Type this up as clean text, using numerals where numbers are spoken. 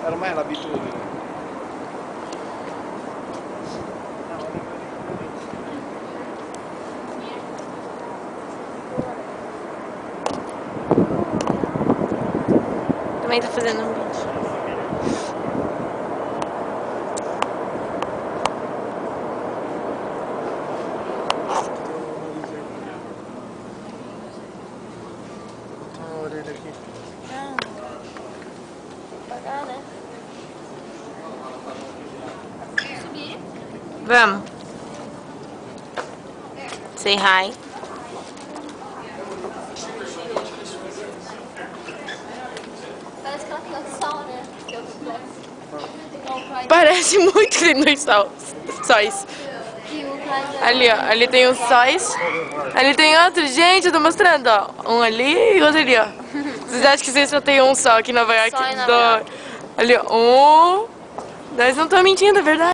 ormai è l'abitudine. Também tá fazendo um vídeo. Olha a orelha aqui. Pagar, né? Vamos. Say hi. Parece que ela tem outro sol, né? Que outro flex. Parece muito que tem dois sóis. E o Clyde Ali, ó. Ali tem os sóis. Ali tem outro. Gente, eu tô mostrando, ó. Um ali e outro ali, ó. Vocês acham que vocês só tem um só aqui em Nova York? Só em Nova York. Ali, ó. Um. Nós não estamos mentindo, é verdade.